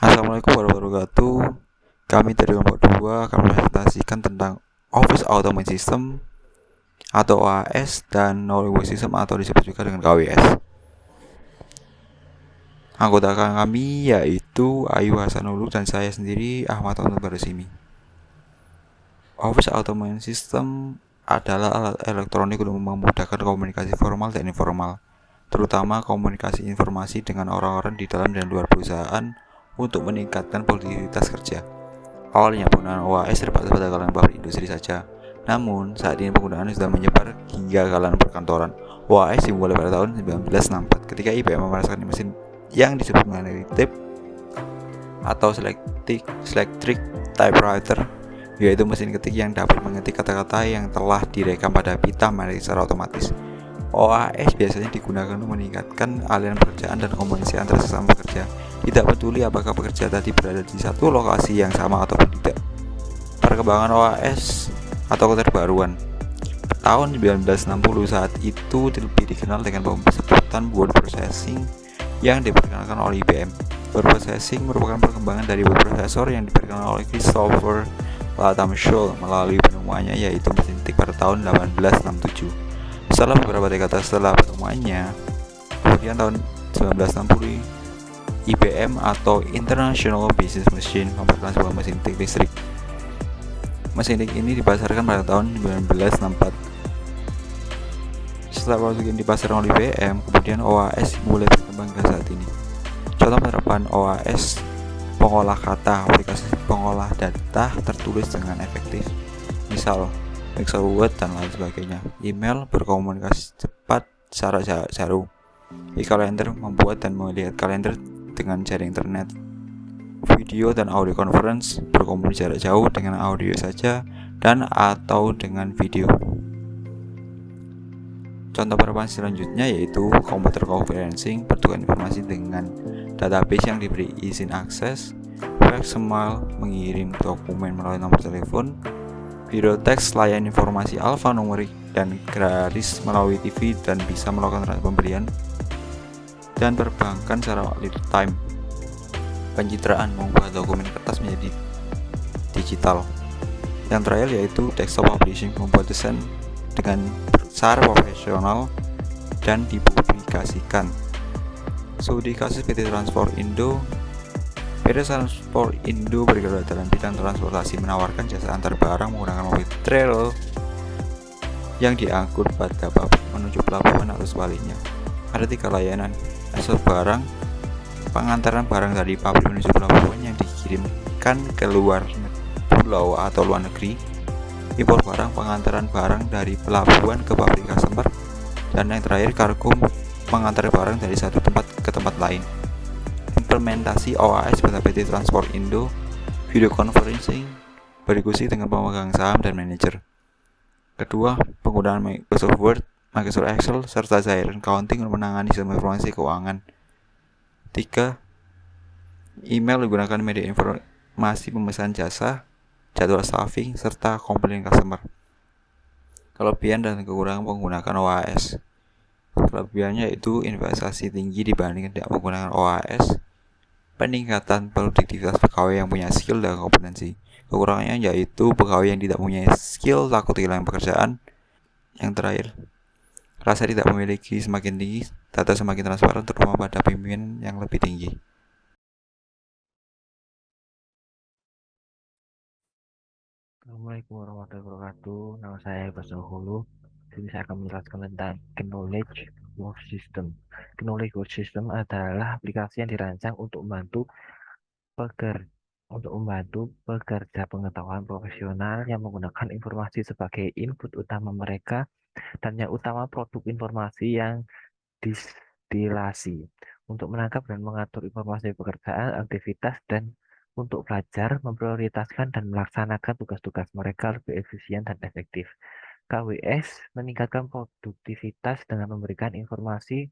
Assalamualaikum warahmatullahi wabarakatuh. Kami dari kelompok 2 akan presentasikan tentang Office Automation System atau OAS dan Knowledge System atau disebut juga dengan KWS. Anggota kami yaitu Ayu Hasanulu dan saya sendiri Ahmad Anton Barusimi. Office Automation System adalah alat elektronik untuk memudahkan komunikasi formal dan informal, terutama komunikasi informasi dengan orang-orang di dalam dan luar perusahaan untuk meningkatkan produktivitas kerja. Awalnya penggunaan OAS terbatas pada kalangan pabrik industri saja. Namun, saat ini penggunaannya sudah menyebar hingga kalangan perkantoran. OAS dimulai pada tahun 1964 ketika IBM memasarkan mesin yang disebut magnetic atau selectric typewriter, yaitu mesin ketik yang dapat mengetik kata-kata yang telah direkam pada pita magnetik secara otomatis. OAS biasanya digunakan untuk meningkatkan aliran pekerjaan dan komunikasi antar sesama pekerja. Tidak peduli apakah pekerja tadi berada di satu lokasi yang sama ataupun tidak. Perkembangan OAS atau keterbaruan tahun 1960 saat itu lebih dikenal dengan sebutan word processing yang diperkenalkan oleh IBM. Word processing merupakan perkembangan dari word processor yang diperkenalkan oleh Christopher Latham Scholl melalui penemuannya yaitu mesin ketik pada tahun 1867. Setelah beberapa dekade setelah penemuannya, kemudian tahun 1960 IBM atau International Business Machine memperkenalkan sebuah mesin ketik listrik. Mesin ketik ini dipasarkan pada tahun 1964. Setelah produk ini dipasarkan oleh IBM, kemudian OAS mulai berkembang ke saat ini. Contoh penerapan OAS: pengolah kata, aplikasi pengolah data tertulis dengan efektif, misal Excel, Word, dan lain sebagainya. Email berkomunikasi cepat secara jarum. E-kalender membuat dan melihat kalender dengan jaring internet. Video dan audio conference berkomunikasi jarak jauh dengan audio saja dan atau dengan video. Contoh penerapan selanjutnya yaitu computer conferencing, pertukaran informasi dengan database yang diberi izin akses, fax, email, mengirim dokumen melalui nomor telepon, video teks, layan informasi alfanumerik dan gratis melalui TV dan bisa melakukan pembelian dan perbankan secara real time. Pencitraan mengubah dokumen kertas menjadi digital. Yang terakhir yaitu desktop publishing, membuat desain dengan secara profesional dan dipublikasikan. Studi kasus PT Transport Indo. PT Transport Indo bergerak dalam bidang transportasi, menawarkan jasa antar barang menggunakan mobil trailer yang diangkut pada pabrik menuju pelabuhan atau sebaliknya. Ada 3 layanan: ekspor barang, pengantaran barang dari pabrik menuju pelabuhan yang dikirimkan ke luar pulau atau luar negeri, impor barang, pengantaran barang dari pelabuhan ke pabrik customer, dan yang terakhir kargo, mengantar barang dari satu tempat ke tempat lain. Implementasi OAS pada PT Transport Indo. Video conferencing berdiskusi dengan pemegang saham dan manajer. Kedua, penggunaan Microsoft Word, Microsoft Excel, serta Xerox Accounting untuk menangani semua informasi keuangan. 3. Email menggunakan media informasi pemesan jasa, jadwal staffing, serta komplain customer. Kelebihan dan kekurangan menggunakan OAS. Kelebihannya yaitu investasi tinggi dibandingkan tidak menggunakan OAS, peningkatan produktivitas pegawai yang punya skill dan kompetensi. Kekurangannya yaitu pegawai yang tidak punya skill takut kehilangan pekerjaan. Yang terakhir, rasa tidak memiliki semakin tinggi, data semakin transparan terutama pada pimpinan yang lebih tinggi. Assalamualaikum warahmatullahi wabarakatuh. Nama saya Basal Hulu. Sini saya akan menjelaskan tentang Knowledge Work System. Knowledge Work System adalah aplikasi yang dirancang untuk pekerja pekerja pengetahuan profesional yang menggunakan informasi sebagai input utama mereka dan yang utama produk informasi yang distilasi untuk menangkap dan mengatur informasi pekerjaan, aktivitas, dan untuk belajar, memprioritaskan dan melaksanakan tugas-tugas mereka lebih efisien dan efektif. KWS meningkatkan produktivitas dengan memberikan informasi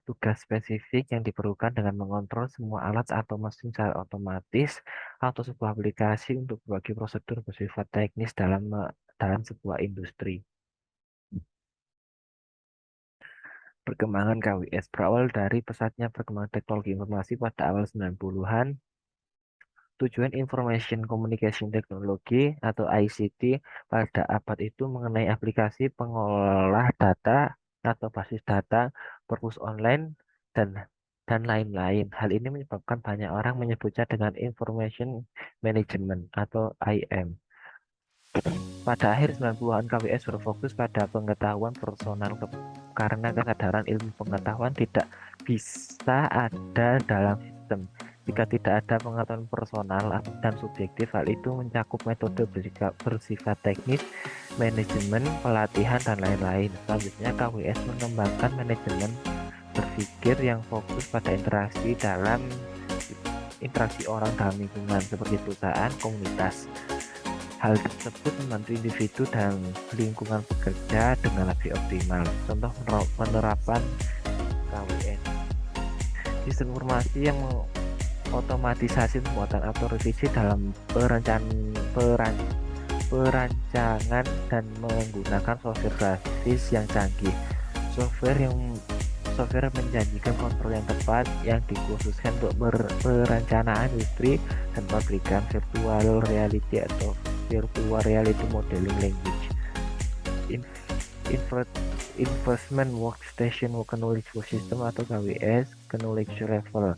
tugas spesifik yang diperlukan dengan mengontrol semua alat atau mesin secara otomatis atau sebuah aplikasi untuk berbagai prosedur bersifat teknis dalam sebuah industri. Perkembangan KWS berawal dari pesatnya perkembangan teknologi informasi pada awal 90-an. Tujuan Information Communication Technology atau ICT pada abad itu mengenai aplikasi pengolah data atau basis data, perpus online, dan lain-lain. Hal ini menyebabkan banyak orang menyebutnya dengan Information Management atau IM. Pada akhir 90-an, KWS berfokus pada pengetahuan personal karena kesadaran ilmu pengetahuan tidak bisa ada dalam sistem. Jika tidak ada pengetahuan personal dan subjektif, hal itu mencakup metode bersifat teknis, manajemen, pelatihan, dan lain-lain. Selanjutnya, KWS mengembangkan manajemen berpikir yang fokus pada interaksi orang dalam lingkungan seperti perusahaan, komunitas. Hal tersebut membantu individu dan lingkungan bekerja dengan lebih optimal. Contoh penerapan KWS. Sistem informasi yang otomatisasi pembuatan atau revisi dalam perancangan dan menggunakan software grafis yang canggih. Software menjanjikan kontrol yang tepat yang dikhususkan untuk perencanaan industri dan pabrikan. Virtual reality atau virtual reality modeling language. Investment workstation knowledge system atau KWS, knowledge level.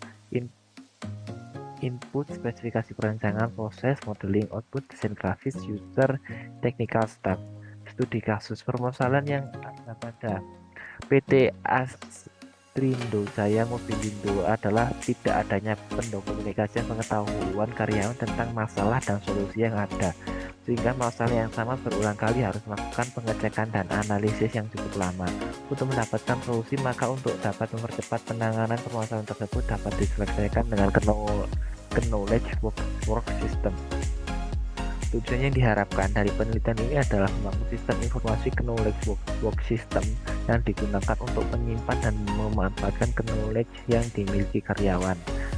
Input, spesifikasi perancangan, proses, modeling, output, desain grafis, user, technical staff. Studi kasus permasalahan yang ada pada PT Astrindo Jaya Mobilindo adalah tidak adanya pendokumentasian pengetahuan karyawan tentang masalah dan solusi yang ada, sehingga masalah yang sama berulang kali harus melakukan pengecekan dan analisis yang cukup lama. Untuk mendapatkan solusi, maka untuk dapat mempercepat penanganan permasalahan tersebut dapat diselesaikan dengan knowledge work system. Tujuannya yang diharapkan dari penelitian ini adalah membangun sistem informasi knowledge work system yang digunakan untuk menyimpan dan memanfaatkan knowledge yang dimiliki karyawan,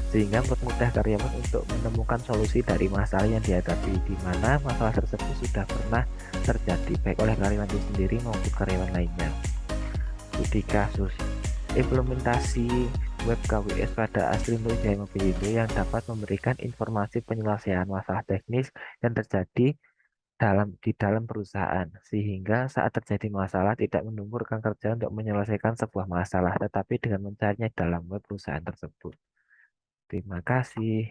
sehingga mempermudah karyawan untuk menemukan solusi dari masalah yang dihadapi, di mana masalah tersebut sudah pernah terjadi baik oleh karyawan itu sendiri maupun karyawan lainnya. Studi kasus implementasi web KWS pada Astrindo Jaya Mobilindo yang dapat memberikan informasi penyelesaian masalah teknis yang terjadi di dalam perusahaan, sehingga saat terjadi masalah tidak menumpurkan kerja untuk menyelesaikan sebuah masalah, tetapi dengan mencarinya dalam web perusahaan tersebut. Terima kasih.